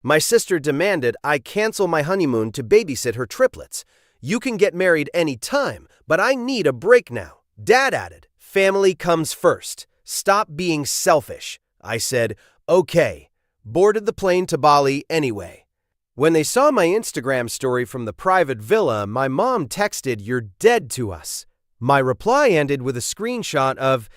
My sister demanded I cancel my honeymoon to babysit her triplets. You can get married any time, but I need a break now. Dad added, family comes first. Stop being selfish. I said, okay. Boarded the plane to Bali anyway. When they saw my Instagram story from the private villa, my mom texted, "You're dead to us." My reply ended with a screenshot of,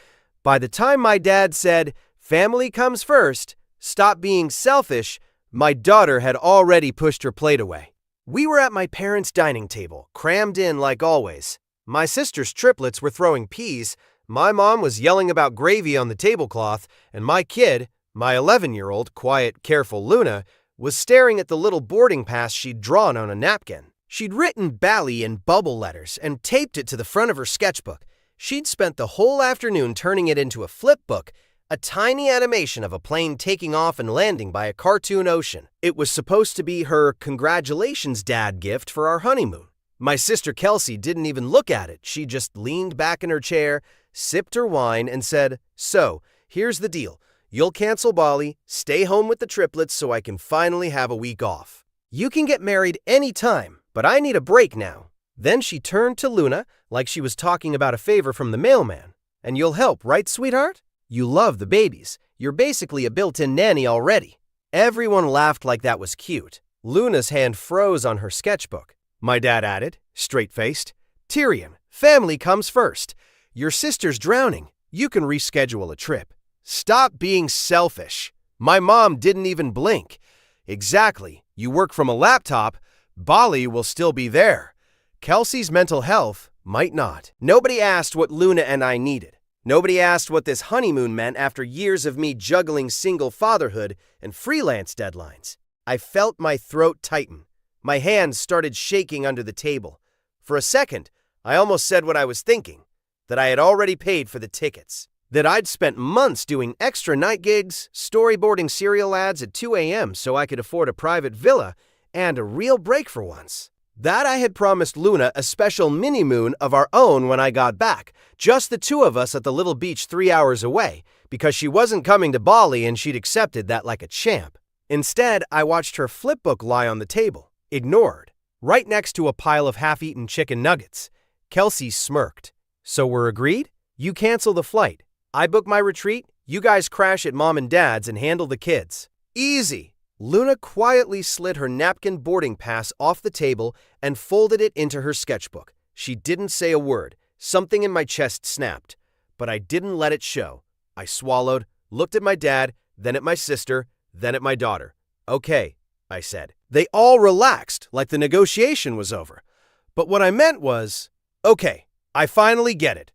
by the time my dad said, family comes first, stop being selfish, my daughter had already pushed her plate away. We were at my parents' dining table, crammed in like always. My sister's triplets were throwing peas, my mom was yelling about gravy on the tablecloth, and my kid, my 11-year-old, quiet, careful Luna, was staring at the little boarding pass she'd drawn on a napkin. She'd written Bali in bubble letters and taped it to the front of her sketchbook. She'd spent the whole afternoon turning it into a flip book, a tiny animation of a plane taking off and landing by a cartoon ocean. It was supposed to be her congratulations dad gift for our honeymoon. My sister Kelsey didn't even look at it. She just leaned back in her chair, sipped her wine, and said, "So, here's the deal. You'll cancel Bali, stay home with the triplets so I can finally have a week off. You can get married any time, but I need a break now." Then she turned to Luna like she was talking about a favor from the mailman. "And you'll help, right, sweetheart? You love the babies. You're basically a built-in nanny already." Everyone laughed like that was cute. Luna's hand froze on her sketchbook. My dad added, straight-faced, "Tyrion, family comes first. Your sister's drowning. You can reschedule a trip." Stop being selfish. My mom didn't even blink. Exactly. You work from a laptop, Bali will still be there. Kelsey's mental health might not. Nobody asked what Luna and I needed. Nobody asked what this honeymoon meant after years of me juggling single fatherhood and freelance deadlines. I felt my throat tighten. My hands started shaking under the table. For a second, I almost said what I was thinking, that I had already paid for the tickets. That I'd spent months doing extra night gigs, storyboarding cereal ads at 2 a.m. so I could afford a private villa and a real break for once. That I had promised Luna a special mini-moon of our own when I got back, just the two of us at the little beach 3 hours away, because she wasn't coming to Bali and she'd accepted that like a champ. Instead, I watched her flipbook lie on the table, ignored, right next to a pile of half-eaten chicken nuggets. Kelsey smirked. "So we're agreed? You cancel the flight. I book my retreat, you guys crash at mom and dad's and handle the kids." Easy. Luna quietly slid her napkin boarding pass off the table and folded it into her sketchbook. She didn't say a word. Something in my chest snapped. But I didn't let it show. I swallowed, looked at my dad, then at my sister, then at my daughter. "Okay," I said. They all relaxed, like the negotiation was over. But what I meant was, okay, I finally get it.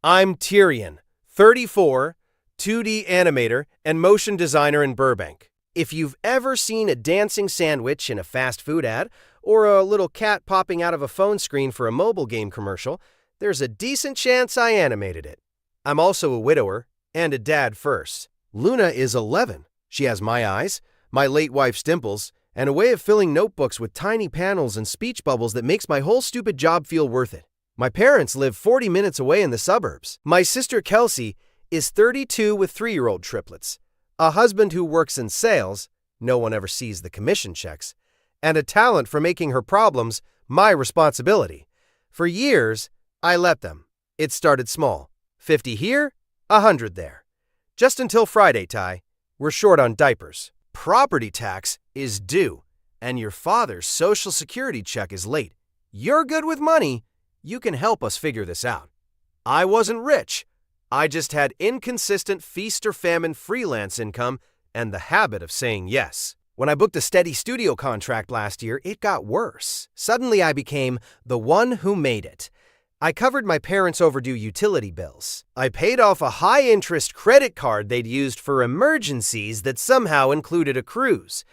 I'm Tyrion, 34, 2D animator and motion designer in Burbank. If you've ever seen a dancing sandwich in a fast food ad or a little cat popping out of a phone screen for a mobile game commercial, there's a decent chance I animated it. I'm also a widower and a dad first. Luna is 11. She has my eyes, my late wife's dimples, and a way of filling notebooks with tiny panels and speech bubbles that makes my whole stupid job feel worth it. My parents live 40 minutes away in the suburbs. My sister Kelsey is 32 with 3-year-old triplets, a husband who works in sales, no one ever sees the commission checks, and a talent for making her problems my responsibility. For years, I let them. It started small. 50 here, 100 there. Just until Friday, Ty. We're short on diapers. Property tax is due, and your father's Social Security check is late. You're good with money. You can help us figure this out. I wasn't rich. I just had inconsistent feast or famine freelance income and the habit of saying yes. When I booked a steady studio contract last year, it got worse. Suddenly I became the one who made it. I covered my parents' overdue utility bills. I paid off a high-interest credit card they'd used for emergencies that somehow included a cruise.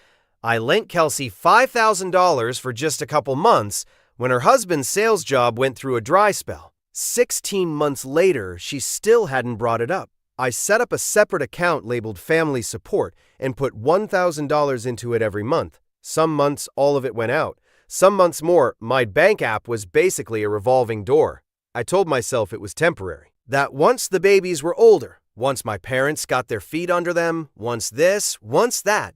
I lent Kelsey $5,000 for just a couple months when her husband's sales job went through a dry spell. 16 months later, she still hadn't brought it up. I set up a separate account labeled Family Support and put $1,000 into it every month. Some months, all of it went out. Some months more, my bank app was basically a revolving door. I told myself it was temporary. That once the babies were older, once my parents got their feet under them, once this, once that,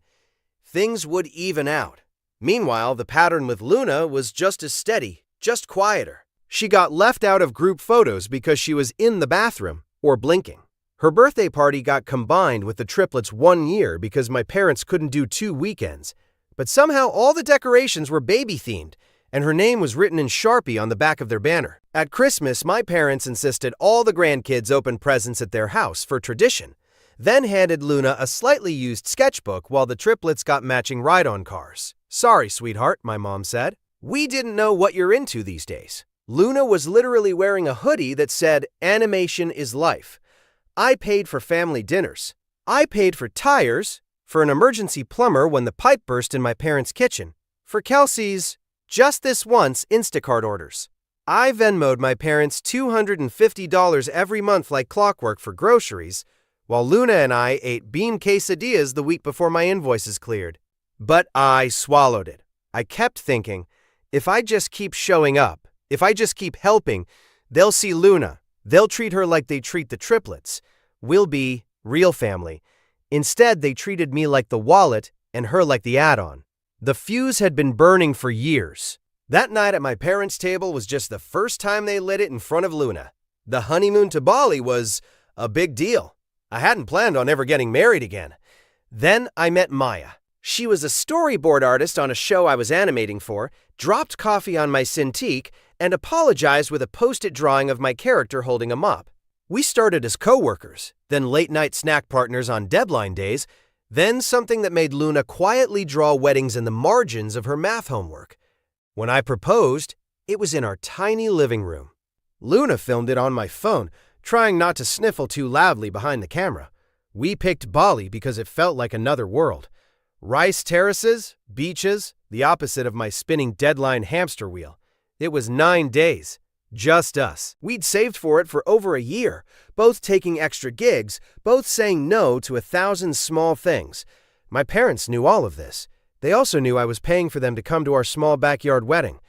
things would even out. Meanwhile, the pattern with Luna was just as steady, just quieter. She got left out of group photos because she was in the bathroom or blinking. Her birthday party got combined with the triplets 1 year because my parents couldn't do 2 weekends. But somehow all the decorations were baby-themed, and her name was written in Sharpie on the back of their banner. At Christmas, my parents insisted all the grandkids open presents at their house for tradition, then handed Luna a slightly used sketchbook while the triplets got matching ride-on cars. "Sorry, sweetheart," my mom said. "We didn't know what you're into these days." Luna was literally wearing a hoodie that said, "Animation is life." I paid for family dinners. I paid for tires, for an emergency plumber when the pipe burst in my parents' kitchen, for Kelsey's just this once Instacart orders. I Venmo'd my parents $250 every month like clockwork for groceries, while Luna and I ate bean quesadillas the week before my invoices cleared. But I swallowed it. I kept thinking, if I just keep showing up, if I just keep helping, they'll see Luna. They'll treat her like they treat the triplets. We'll be real family. Instead, they treated me like the wallet and her like the add-on. The fuse had been burning for years. That night at my parents' table was just the first time they lit it in front of Luna. The honeymoon to Bali was a big deal. I hadn't planned on ever getting married again. Then I met Maya. She was a storyboard artist on a show I was animating for, dropped coffee on my Cintiq, and apologized with a post-it drawing of my character holding a mop. We started as co-workers, then late-night snack partners on deadline days, then something that made Luna quietly draw weddings in the margins of her math homework. When I proposed, it was in our tiny living room. Luna filmed it on my phone, trying not to sniffle too loudly behind the camera. We picked Bali because it felt like another world. Rice terraces, beaches, the opposite of my spinning deadline hamster wheel. It was 9 days. Just us. We'd saved for it for over a year, both taking extra gigs, both saying no to 1,000 small things. My parents knew all of this. They also knew I was paying for them to come to our small backyard wedding.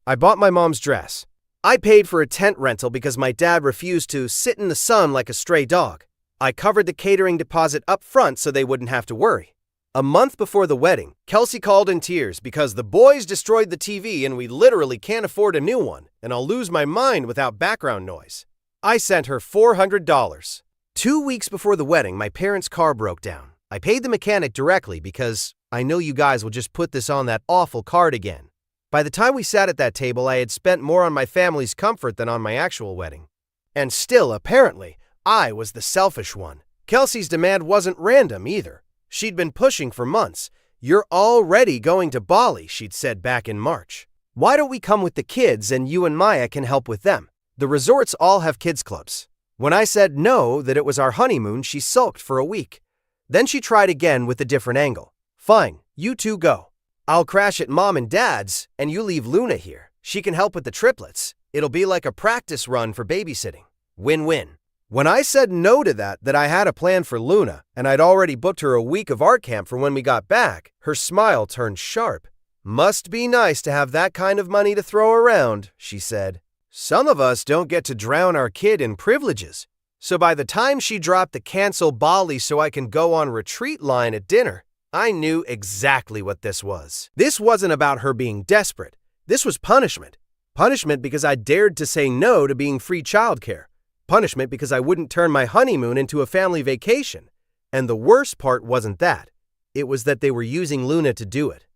I bought my mom's dress. I paid for a tent rental because my dad refused to sit in the sun like a stray dog. I covered the catering deposit up front so they wouldn't have to worry. A month before the wedding, Kelsey called in tears because the boys destroyed the TV and we literally can't afford a new one, and I'll lose my mind without background noise. I sent her $400. 2 weeks before the wedding, my parents' car broke down. I paid the mechanic directly because I know you guys will just put this on that awful card again. By the time we sat at that table, I had spent more on my family's comfort than on my actual wedding. And still, apparently, I was the selfish one. Kelsey's demand wasn't random either. She'd been pushing for months. "You're already going to Bali," she'd said back in March. "Why don't we come with the kids and you and Maya can help with them? The resorts all have kids clubs." When I said no, that it was our honeymoon, she sulked for a week. Then she tried again with a different angle. "Fine, you two go. I'll crash at Mom and Dad's, and you leave Luna here. She can help with the triplets. It'll be like a practice run for babysitting. Win-win." When I said no to that I had a plan for Luna, and I'd already booked her a week of art camp for when we got back, her smile turned sharp. "Must be nice to have that kind of money to throw around," she said. "Some of us don't get to drown our kid in privileges." So by the time she dropped the "cancel Bali so I can go on retreat" line at dinner, I knew exactly what this was. This wasn't about her being desperate. This was punishment. Punishment because I dared to say no to being free childcare. Punishment because I wouldn't turn my honeymoon into a family vacation. And the worst part wasn't that. It was that they were using Luna to do it.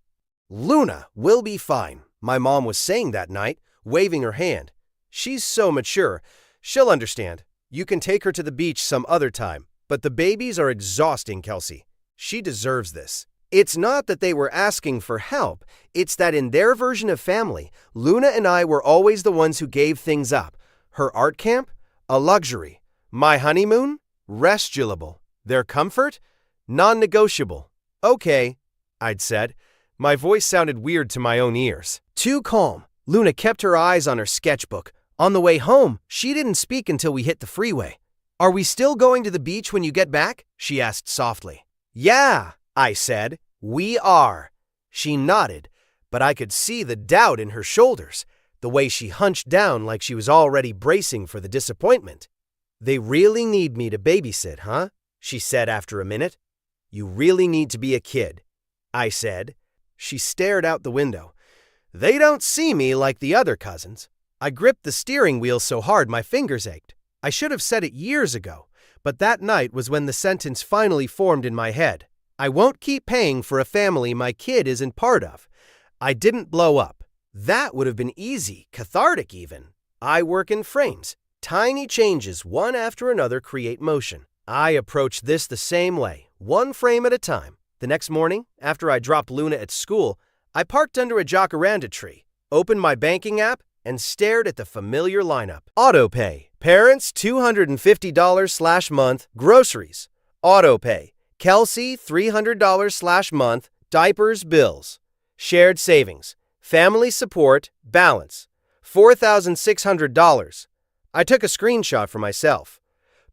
"Luna will be fine," my mom was saying that night, waving her hand. "She's so mature. She'll understand. You can take her to the beach some other time. But the babies are exhausting, Kelsey. She deserves this." It's not that they were asking for help. It's that in their version of family, Luna and I were always the ones who gave things up. Her art camp? A luxury. My honeymoon? Restulable. Their comfort? Non-negotiable. "Okay," I'd said. My voice sounded weird to my own ears. Too calm. Luna kept her eyes on her sketchbook. On the way home, she didn't speak until we hit the freeway. "Are we still going to the beach when you get back?" she asked softly. "Yeah," I said. "We are." She nodded, but I could see the doubt in her shoulders, the way she hunched down like she was already bracing for the disappointment. "They really need me to babysit, huh?" she said after a minute. "You really need to be a kid. I said. She stared out the window. They don't see me like the other cousins. I gripped the steering wheel so hard my fingers ached. I should have said it years ago, but that night was when the sentence finally formed in my head. I won't keep paying for a family my kid isn't part of. I didn't blow up. That would have been easy, cathartic even. I work in frames. Tiny changes, one after another, create motion. I approached this the same way, one frame at a time. The next morning, after I dropped Luna at school, I parked under a jacaranda tree, opened my banking app, and stared at the familiar lineup. AutoPay. Parents, $250/month. Groceries. AutoPay. Kelsey, $300/month. Diapers, bills. Shared savings. Family support, balance. $4,600. I took a screenshot for myself.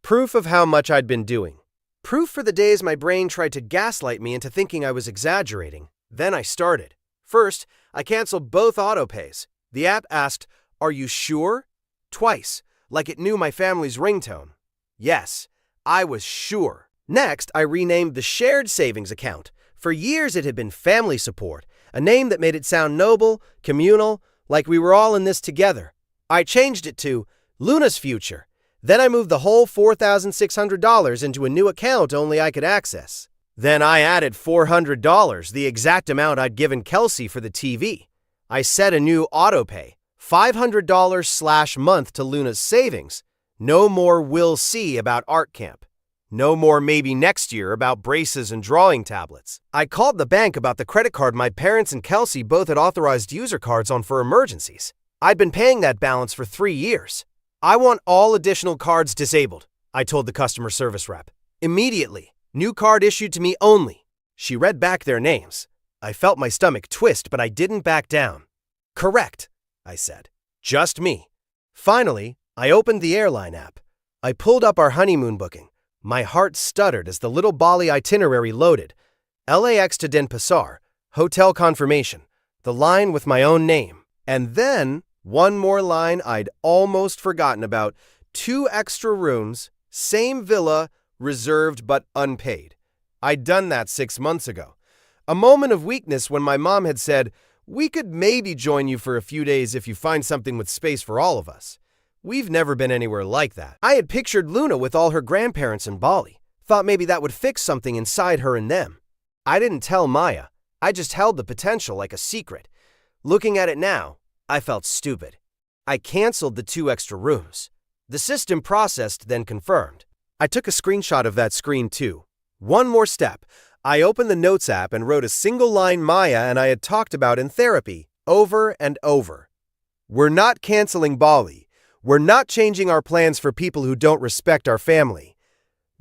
Proof of how much I'd been doing. Proof for the days my brain tried to gaslight me into thinking I was exaggerating. Then I started. First, I canceled both autopays. The app asked, "Are you sure?" Twice, like it knew my family's ringtone. Yes, I was sure. Next, I renamed the shared savings account. For years it had been Family Support, a name that made it sound noble, communal, like we were all in this together. I changed it to Luna's Future. Then I moved the whole $4,600 into a new account only I could access. Then I added $400, the exact amount I'd given Kelsey for the TV. I set a new autopay, $500/month to Luna's savings. No more we'll see about art camp. No more maybe next year about braces and drawing tablets. I called the bank about the credit card my parents and Kelsey both had authorized user cards on for emergencies. I'd been paying that balance for 3 years. I want all additional cards disabled, I told the customer service rep. Immediately. New card issued to me only. She read back their names. I felt my stomach twist, but I didn't back down. Correct, I said. Just me. Finally, I opened the airline app. I pulled up our honeymoon booking. My heart stuttered as the little Bali itinerary loaded. LAX to Denpasar, hotel confirmation, the line with my own name. And then, one more line I'd almost forgotten about, 2 extra rooms, same villa, reserved but unpaid. I'd done that 6 months ago. A moment of weakness when my mom had said, "We could maybe join you for a few days if you find something with space for all of us." We've never been anywhere like that. I had pictured Luna with all her grandparents in Bali. Thought maybe that would fix something inside her and them. I didn't tell Maya. I just held the potential like a secret. Looking at it now, I felt stupid. I canceled the 2 extra rooms. The system processed, then confirmed. I took a screenshot of that screen too. One more step. I opened the Notes app and wrote a single line Maya and I had talked about in therapy, over and over. We're not canceling Bali. We're not changing our plans for people who don't respect our family.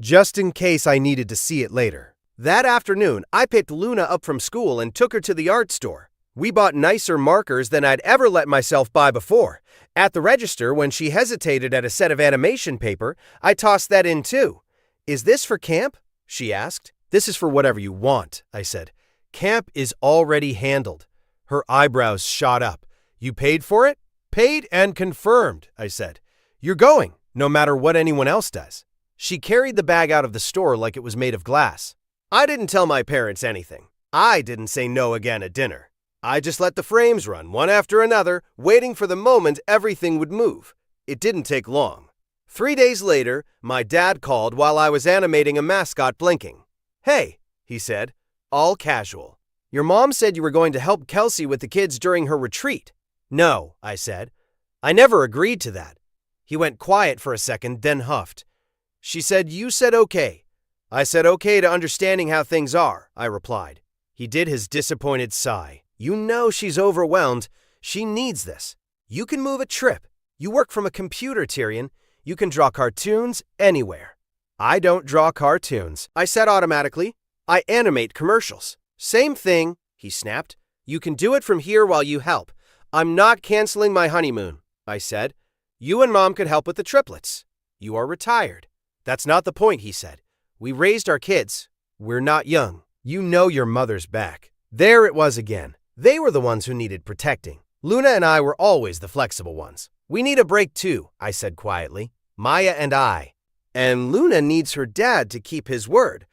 Just in case I needed to see it later. That afternoon, I picked Luna up from school and took her to the art store. We bought nicer markers than I'd ever let myself buy before. At the register, when she hesitated at a set of animation paper, I tossed that in too. "Is this for camp?" she asked. "This is for whatever you want," I said. "Camp is already handled." Her eyebrows shot up. "You paid for it?" "Paid and confirmed," I said. "You're going, no matter what anyone else does." She carried the bag out of the store like it was made of glass. I didn't tell my parents anything. I didn't say no again at dinner. I just let the frames run, one after another, waiting for the moment everything would move. It didn't take long. 3 days later, my dad called while I was animating a mascot blinking. "Hey," he said, all casual. "Your mom said you were going to help Kelsey with the kids during her retreat." "No," I said. "I never agreed to that." He went quiet for a second, then huffed. "She said you said okay." "I said okay to understanding how things are," I replied. He did his disappointed sigh. "You know she's overwhelmed. She needs this. You can move a trip. You work from a computer, Tyrion. You can draw cartoons anywhere." "I don't draw cartoons," I said automatically. "I animate commercials." "Same thing," he snapped. "You can do it from here while you help. I'm not canceling my honeymoon," I said. "You and Mom could help with the triplets. You are retired." "That's not the point," he said. "We raised our kids. We're not young. You know your mother's back." There it was again. They were the ones who needed protecting. Luna and I were always the flexible ones. "We need a break too," I said quietly. "Maya and I. And Luna needs her dad to keep his word.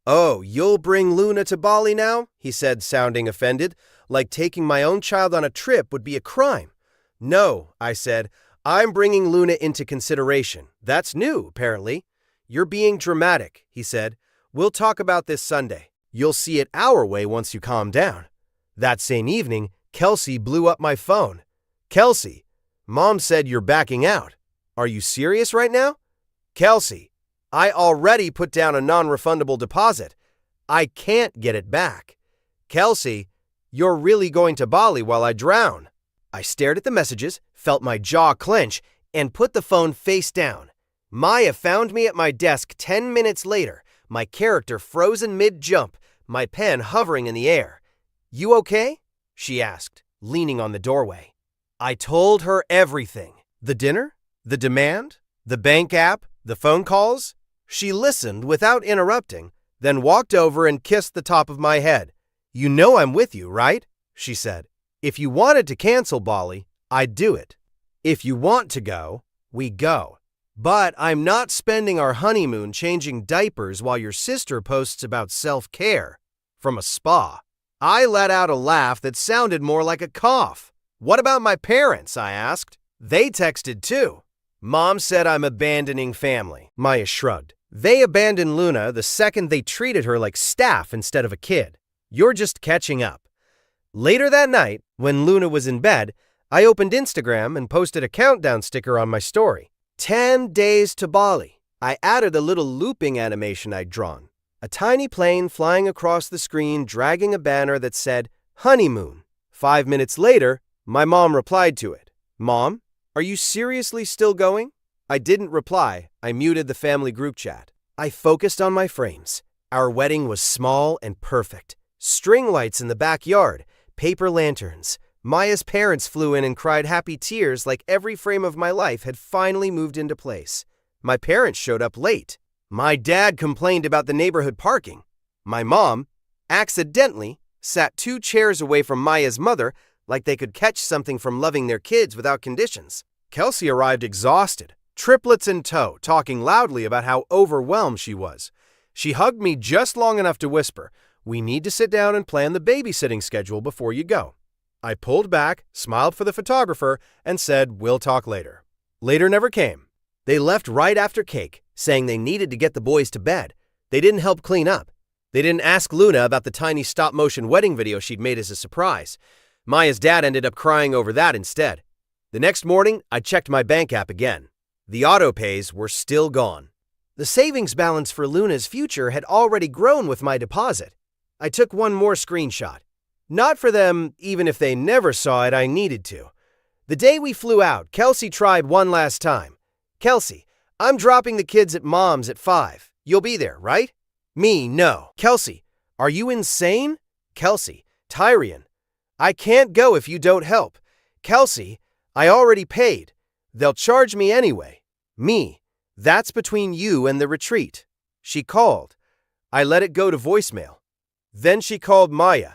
"Oh, you'll bring Luna to Bali now?" he said, sounding offended, like taking my own child on a trip would be a crime. "No," I said, "I'm bringing Luna into consideration. That's new, apparently." "You're being dramatic," he said. "We'll talk about this Sunday. You'll see it our way once you calm down." That same evening, Kelsey blew up my phone. "Kelsey, Mom said you're backing out. Are you serious right now?" "Kelsey, I already put down a non-refundable deposit. I can't get it back." "Kelsey, you're really going to Bali while I drown." I stared at the messages, felt my jaw clench, and put the phone face down. Maya found me at my desk 10 minutes later, my character frozen mid-jump, my pen hovering in the air. "You okay?" she asked, leaning on the doorway. I told her everything. The dinner, the demand, the bank app, the phone calls. She listened without interrupting, then walked over and kissed the top of my head. "You know I'm with you, right?" she said. "If you wanted to cancel Bali, I'd do it. If you want to go, we go. But I'm not spending our honeymoon changing diapers while your sister posts about self-care from a spa." I let out a laugh that sounded more like a cough. "What about my parents?" I asked. "They texted too." "Mom said I'm abandoning family," Maya shrugged. "They abandoned Luna the second they treated her like staff instead of a kid. You're just catching up." Later that night, when Luna was in bed, I opened Instagram and posted a countdown sticker on my story. 10 days to Bali. I added a little looping animation I'd drawn. A tiny plane flying across the screen dragging a banner that said, "Honeymoon." 5 minutes later, my mom replied to it. "Mom, are you seriously still going?" I didn't reply. I muted the family group chat. I focused on my frames. Our wedding was small and perfect. String lights in the backyard, paper lanterns. Maya's parents flew in and cried happy tears like every frame of my life had finally moved into place. My parents showed up late. My dad complained about the neighborhood parking. My mom, accidentally, sat 2 chairs away from Maya's mother like they could catch something from loving their kids without conditions. Kelsey arrived exhausted, triplets in tow, talking loudly about how overwhelmed she was. She hugged me just long enough to whisper, "We need to sit down and plan the babysitting schedule before you go." I pulled back, smiled for the photographer, and said, "We'll talk later." Later never came. They left right after cake, saying they needed to get the boys to bed. They didn't help clean up. They didn't ask Luna about the tiny stop-motion wedding video she'd made as a surprise. Maya's dad ended up crying over that instead. The next morning, I checked my bank app again. The auto-pays were still gone. The savings balance for Luna's future had already grown with my deposit. I took one more screenshot. Not for them, even if they never saw it, I needed to. The day we flew out, Kelsey tried one last time. "Kelsey, I'm dropping the kids at Mom's at 5. You'll be there, right?" Me, no. "Kelsey, are you insane?" Kelsey, "Tyrion, I can't go if you don't help." "Kelsey, I already paid. They'll charge me anyway." Me, "That's between you and the retreat." She called. I let it go to voicemail. Then she called Maya.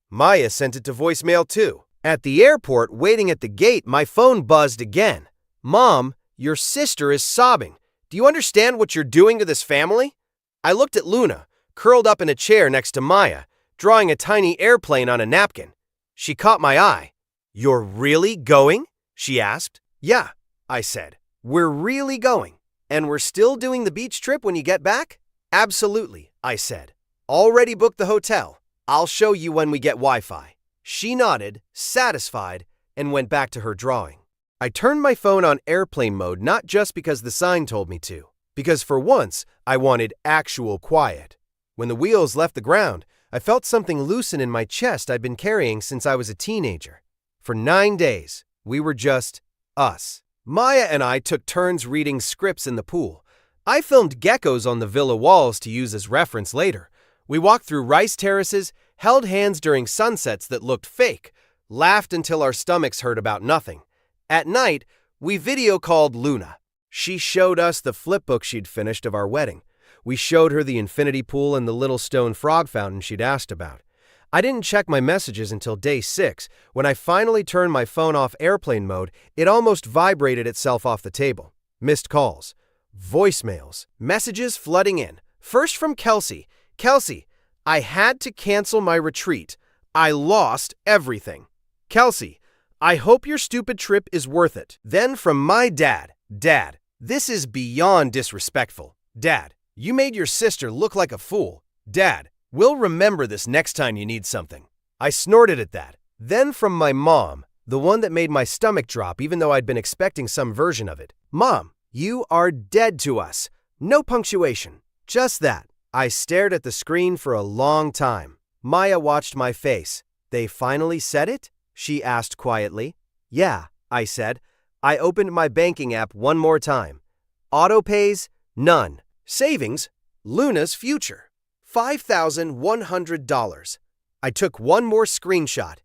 Maya sent it to voicemail too. At the airport, waiting at the gate, my phone buzzed again. "Mom, your sister is sobbing. Do you understand what you're doing to this family?" I looked at Luna, curled up in a chair next to Maya, drawing a tiny airplane on a napkin. She caught my eye. "You're really going?" she asked. "Yeah," I said. "We're really going. And we're still doing the beach trip when you get back?" "Absolutely," I said. "Already booked the hotel. I'll show you when we get Wi-Fi." She nodded, satisfied, and went back to her drawing. I turned my phone on airplane mode not just because the sign told me to, because for once I wanted actual quiet. When the wheels left the ground, I felt something loosen in my chest I'd been carrying since I was a teenager. For 9 days, we were just us. Maya and I took turns reading scripts in the pool. I filmed geckos on the villa walls to use as reference later. We walked through rice terraces, held hands during sunsets that looked fake, laughed until our stomachs hurt about nothing. At night, we video called Luna. She showed us the flipbook she'd finished of our wedding. We showed her the infinity pool and the little stone frog fountain she'd asked about. I didn't check my messages until day 6. When I finally turned my phone off airplane mode, it almost vibrated itself off the table. Missed calls, voicemails, messages flooding in. First from Kelsey. Kelsey, I had to cancel my retreat. I lost everything. Kelsey, I hope your stupid trip is worth it. Then from my dad, Dad, this is beyond disrespectful. Dad, you made your sister look like a fool. Dad, we'll remember this next time you need something. I snorted at that. Then from my mom, the one that made my stomach drop even though I'd been expecting some version of it. Mom, you are dead to us. No punctuation. Just that. I stared at the screen for a long time. Maya watched my face. They finally said it? She asked quietly. Yeah, I said. I opened my banking app one more time. Auto pays? None. Savings? Luna's future. $5,100. I took one more screenshot.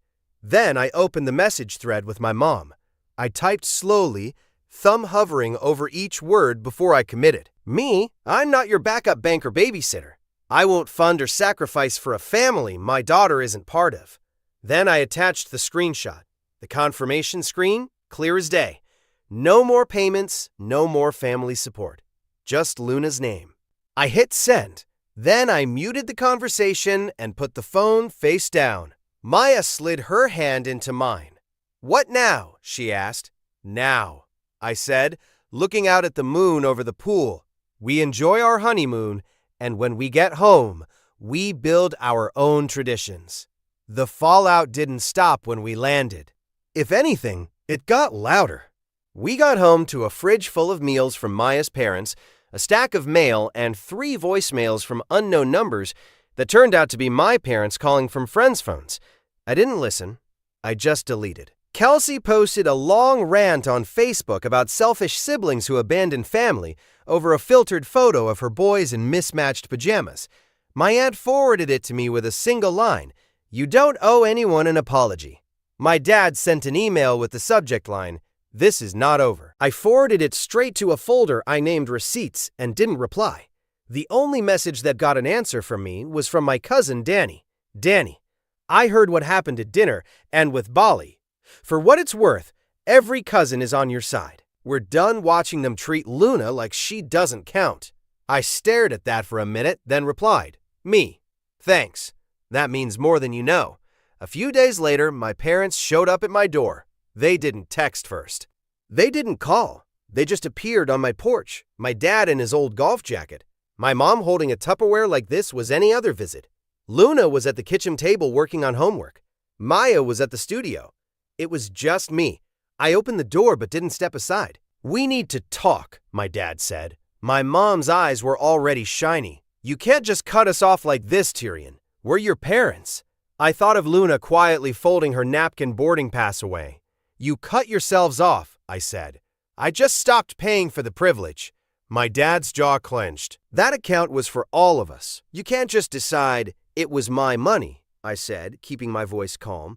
Then I opened the message thread with my mom. I typed slowly, thumb hovering over each word before I committed. Me? I'm not your backup bank or babysitter. I won't fund or sacrifice for a family my daughter isn't part of. Then I attached the screenshot. The confirmation screen, clear as day. No more payments, no more family support. Just Luna's name. I hit send. Then I muted the conversation and put the phone face down. Maya slid her hand into mine. What now? She asked. Now, I said, looking out at the moon over the pool. We enjoy our honeymoon, and when we get home, we build our own traditions. The fallout didn't stop when we landed. If anything, it got louder. We got home to a fridge full of meals from Maya's parents, a stack of mail, and 3 voicemails from unknown numbers that turned out to be my parents calling from friends' phones. I didn't listen. I just deleted. Kelsey posted a long rant on Facebook about selfish siblings who abandon family over a filtered photo of her boys in mismatched pajamas. My aunt forwarded it to me with a single line, "You don't owe anyone an apology." My dad sent an email with the subject line, "This is not over." I forwarded it straight to a folder I named Receipts and didn't reply. The only message that got an answer from me was from my cousin Danny. Danny, I heard what happened at dinner and with Bali. For what it's worth, every cousin is on your side. We're done watching them treat Luna like she doesn't count. I stared at that for a minute, then replied, "Me. Thanks. That means more than you know." A few days later, my parents showed up at my door. They didn't text first. They didn't call. They just appeared on my porch, my dad in his old golf jacket. My mom holding a Tupperware like this was any other visit. Luna was at the kitchen table working on homework. Maya was at the studio. It was just me. I opened the door but didn't step aside. "We need to talk," my dad said. My mom's eyes were already shiny. "You can't just cut us off like this, Tyrion. We're your parents." I thought of Luna quietly folding her napkin boarding pass away. "You cut yourselves off," I said. "I just stopped paying for the privilege." My dad's jaw clenched. "That account was for all of us. You can't just decide it was my money," I said, keeping my voice calm.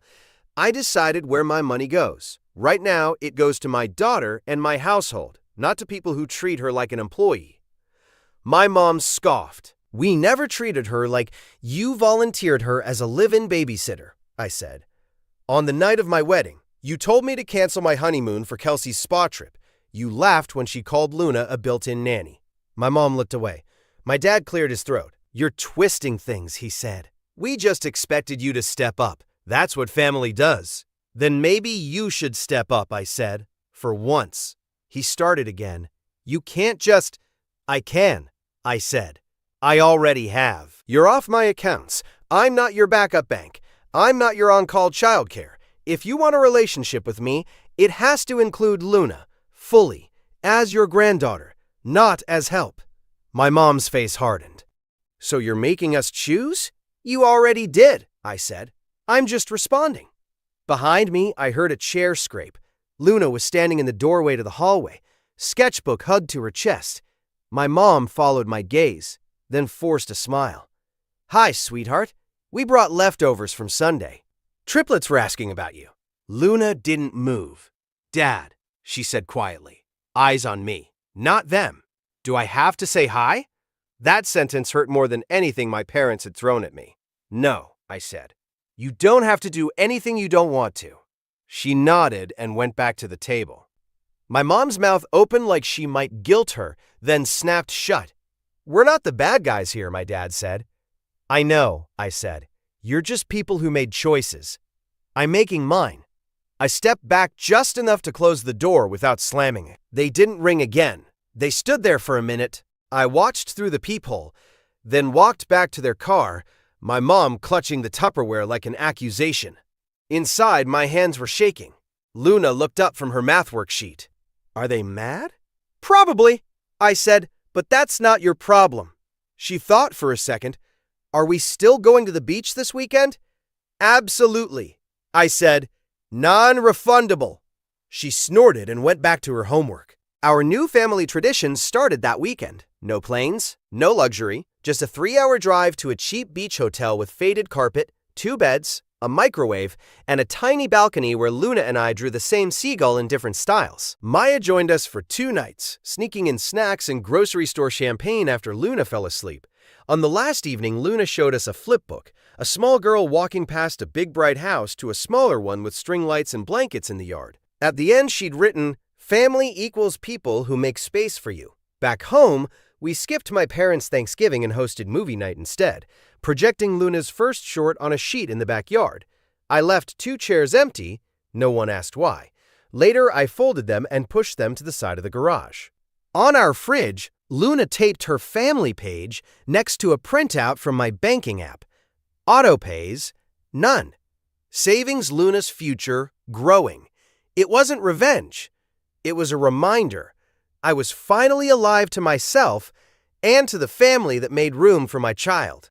"I decided where my money goes. Right now, it goes to my daughter and my household, not to people who treat her like an employee." My mom scoffed. "We never treated her like you volunteered her as a live-in babysitter," I said. "On the night of my wedding, you told me to cancel my honeymoon for Kelsey's spa trip. You laughed when she called Luna a built-in nanny." My mom looked away. My dad cleared his throat. "You're twisting things," he said. "We just expected you to step up. That's what family does." "Then maybe you should step up," I said. "For once." He started again. "You can't just—" "I can," I said. "I already have. You're off my accounts. I'm not your backup bank. I'm not your on-call childcare. If you want a relationship with me, it has to include Luna, fully, as your granddaughter, not as help." My mom's face hardened. "So you're making us choose?" "You already did," I said. "I'm just responding." Behind me, I heard a chair scrape. Luna was standing in the doorway to the hallway, sketchbook hugged to her chest. My mom followed my gaze, then forced a smile. "Hi, sweetheart. We brought leftovers from Sunday. Triplets were asking about you." Luna didn't move. "Dad," she said quietly, eyes on me, not them. "Do I have to say hi?" That sentence hurt more than anything my parents had thrown at me. "No," I said. "You don't have to do anything you don't want to." She nodded and went back to the table. My mom's mouth opened like she might guilt her, then snapped shut. "We're not the bad guys here," my dad said. I know, I said. You're just people who made choices. I'm making mine. I stepped back just enough to close the door without slamming it. They didn't ring again. They stood there for a minute. I watched through the peephole, then walked back to their car, my mom clutching the Tupperware like an accusation. Inside, my hands were shaking. Luna looked up from her math worksheet. Are they mad? Probably, I said, but that's not your problem. She thought for a second. Are we still going to the beach this weekend? Absolutely, I said. Non-refundable. She snorted and went back to her homework. Our new family tradition started that weekend. No planes, no luxury, just a 3-hour drive to a cheap beach hotel with faded carpet, 2 beds, a microwave, and a tiny balcony where Luna and I drew the same seagull in different styles. Maya joined us for 2 nights, sneaking in snacks and grocery store champagne after Luna fell asleep. On the last evening, Luna showed us a flip book, a small girl walking past a big bright house to a smaller one with string lights and blankets in the yard. At the end, she'd written, "Family equals people who make space for you." Back home, we skipped my parents' Thanksgiving and hosted movie night instead, projecting Luna's first short on a sheet in the backyard. I left 2 chairs empty. No one asked why. Later, I folded them and pushed them to the side of the garage. On our fridge, Luna taped her family page next to a printout from my banking app. Autopays, none. Savings Luna's future, growing. It wasn't revenge. It was a reminder. I was finally alive to myself and to the family that made room for my child.